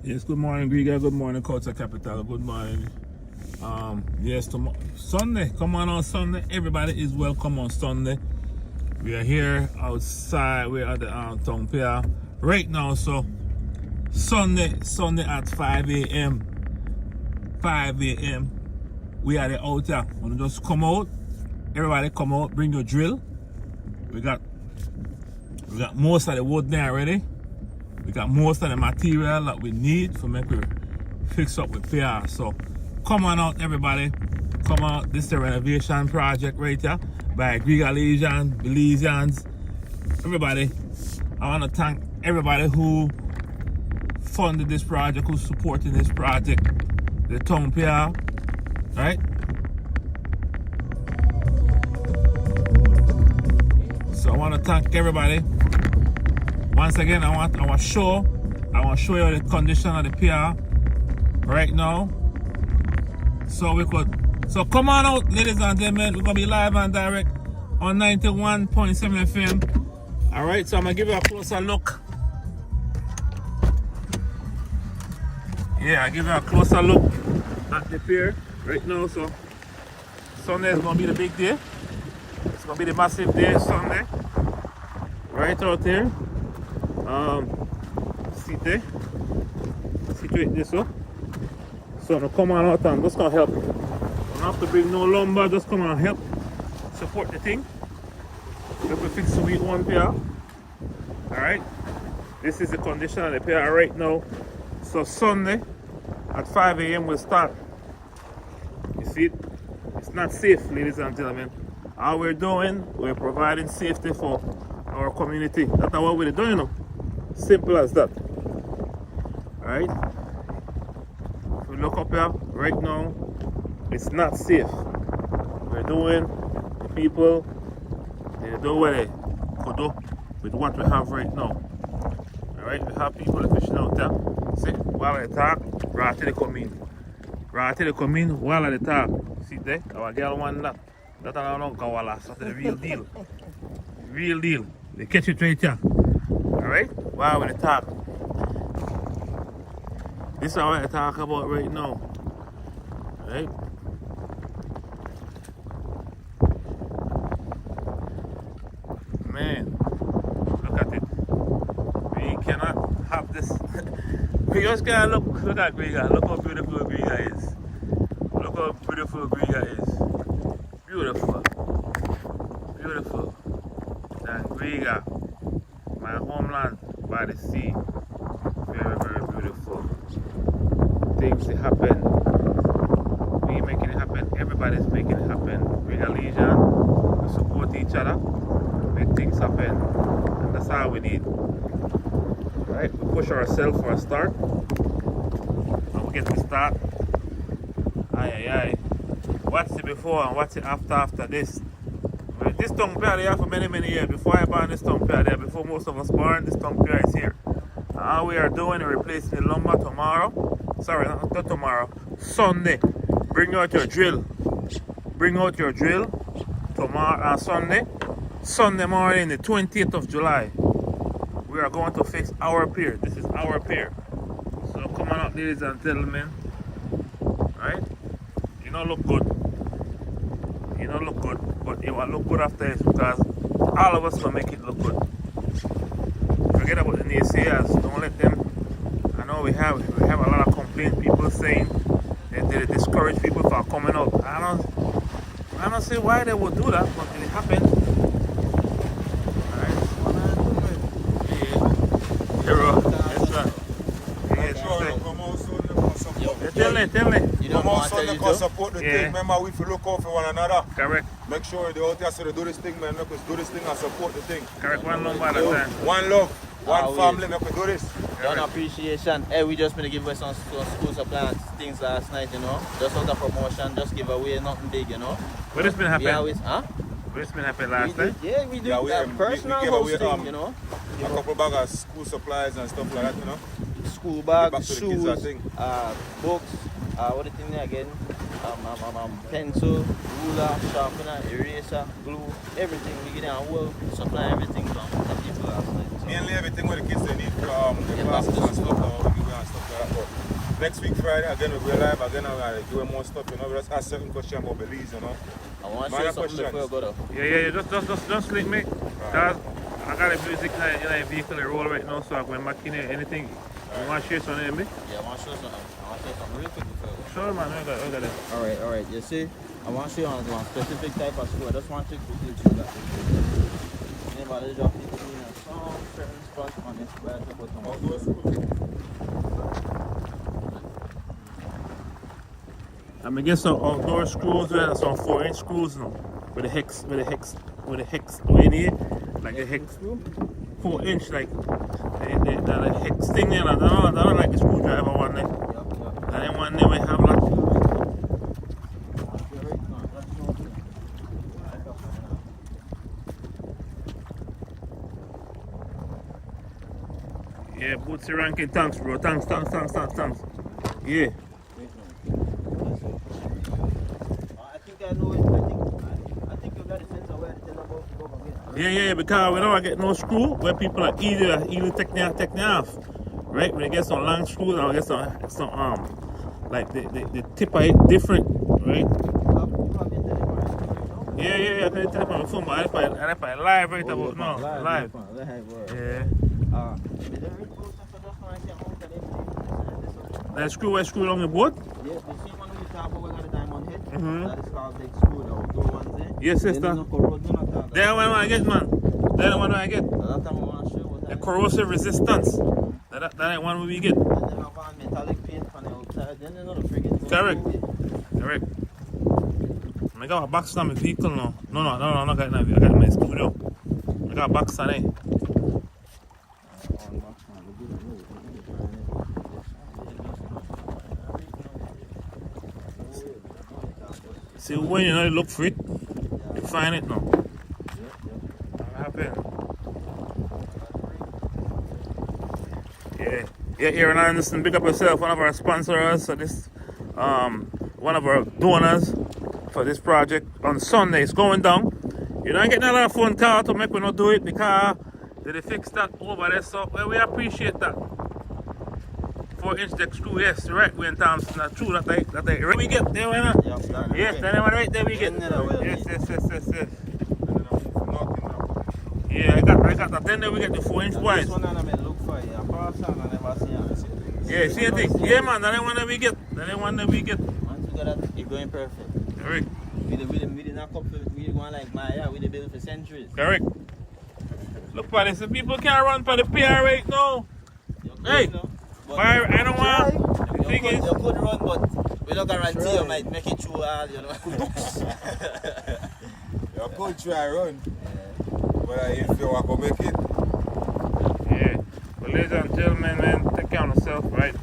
Yes, good morning, Griga. Good morning, Culture Capital. Good morning. Yes, tomorrow, Sunday. Come on Sunday. Everybody is welcome on Sunday. We are here outside. We're at the town pier right now. So Sunday at 5 a.m. 5 a.m. We are out here. Wanna just come out. Everybody come out. Bring your drill. We got most of the wood there already. We got most of the material that we need for make we fix up with PR. So come on out, everybody. Come out. This is the renovation project right here by Grigalesians, Belizeans, everybody. I want to thank everybody who funded this project, who's supporting this project, the town PR, right? So I want to thank everybody. Once again, I want to show you the condition of the PR right now. So come on out, ladies and gentlemen. We're gonna be live and direct on 91.7 FM. Alright, so I'm gonna give you a closer look. Yeah, I give you a closer look at the pier right now. So Sunday is gonna be the big day. It's gonna be the massive day, Sunday. Right out here. Situate this up. So I'm gonna come on out and just gonna help. Don't have to bring no lumber, just come and help support the thing. Let me fix the wheel one pier. Alright. This is the condition of the pier right now. So Sunday at 5 a.m. we'll start. You see it? It's not safe, ladies and gentlemen. All we're doing, we're providing safety for our community. That's what we're doing, you know. Simple as that. Alright? If we look up here right now, it's not safe. We're doing, the people, they do what they could do with what we have right now. Alright? We have people fishing out there. See? While they talk, right till they come in. Right till they come in, while they talk. See there? Our girl want that. That's not Gawala. That's the real deal. Real deal. They catch it right here. Alright? While we talk. This is what I talk about right now. Right? Man, look at it. We cannot have this. We just gotta look at Griga. Look how beautiful Griga is. Look how beautiful Griga is. Beautiful. Beautiful. And Griga, my homeland by the sea. Very, very beautiful. Things that happen. We making it happen. Everybody's making it happen. Grigalesian, we support each other, make things happen. And that's all we need. Right? We push ourselves for a start. And we get to start. Aye. What's it before and what's it after this? This tongue pier there for many years. Before I born this tongue pier there, before most of us born, this tongue pier is here. And all we are doing is replacing the lumber tomorrow. Sorry, not tomorrow. Sunday. Bring out your drill. Bring out your drill tomorrow Sunday. Sunday morning, the 20th of July. We are going to fix our pier. This is our pier. So come on up, ladies and gentlemen. Right? You don't look good. You don't look good, but it will look good after this because all of us will make it look good. Forget about the naysayers. Don't let them. I know we have a lot of complaints. People saying that they discourage people from coming out. I don't see why they would do that, but it happened. Alright. Yeah. Hero. That's right. Tell me. You don't want to support the thing. Remember, we have to look out for one another. Correct. Make sure they're out there so they do this thing, man. Make us do this thing and support the thing. Correct. One lumber at a time. One love, one family. Make us do this. Done appreciation. Hey, we just been to give away some school supplies things last night, you know. Just out of promotion, just give away nothing big, you know. What has been happening? Huh? What's been happening last night? Yeah, we do personal hosting, you know. A couple bags of school supplies and stuff like that, you know. School bags, shoes, books, what the thing there again? Pencil, ruler, sharpener, eraser, glue, everything. We get down, we'll supply everything from people last night. So. Mainly everything what the kids they need from the classes and stuff like that. Next week Friday again we'll be live again. I'm gonna do more stuff. You know, we just ask certain questions about Belize. You know. I want to show you something before you go though. Yeah. Just link me. Cause I got a music in a vehicle that roll right now, so I'm going back in here. Anything? You want to share something with me? Yeah, I want to show something. I want to show something real quick before you go. Sure, man. I got it. Alright. You see, I want to show you on one specific type of screw. I just want to quickly show that. Anybody drop it in some certain spot on this bad button. I'm gonna get some outdoor screws and some 4-inch screws now. With a hex over here. Like a hex 4-inch, like the hex thing there. I don't like the screwdriver one there. I didn't want them to have like. Yeah, Bootsy ranking, thanks bro. Thanks. Yeah. I think you got a sense of where to tell about to go again. Yeah, because we don't get no screw where people are either take me off. Right? When they get some long screws and I get some like the tip of it different, right? Yeah, I can tell you on the phone, but if I live right about now. Live. Yeah. That screw along the boat? Yeah, the same one we talk about we got a diamond head. That is called big screw, the outdoor ones there. Yes, sister. That one I get, man. That one I get. The corrosive resistance. That ain't one we get. And then I found metallic paint on the outside. Then another friggin' Correct. I got a box on my vehicle now. No, I got it. I got my studio. I got a box on it. See, when you know you look for it, you find it now. What happened? Yeah, Aaron Anderson, big up yourself, one of our sponsors for this, one of our donors for this project on Sunday. It's going down. You don't get a lot of phone call to make we not do it because they fix that over there, so well, we appreciate that. 4-inch deck screw, yes, right, Wayne Thompson, that's true, that they we get there, right? Yes, that one right there we get. Yes. Yeah, I got that. Then we get the 4-inch wide. This one I look for you. I pass on, I never see it. Yeah, see the thing? Yeah, man, that ain't one that we get. Once you get that, you're going perfect. Correct. We did not couple, we going like my, yeah, we did build for centuries. Correct. Look for this, people can't run for the PR right now. Hey, I don't want. The thing is, you could run, but we don't guarantee you might make it through all, you know. You could try run. But if you want to make it. Yeah. But ladies and gentlemen, man, take care of yourself, right?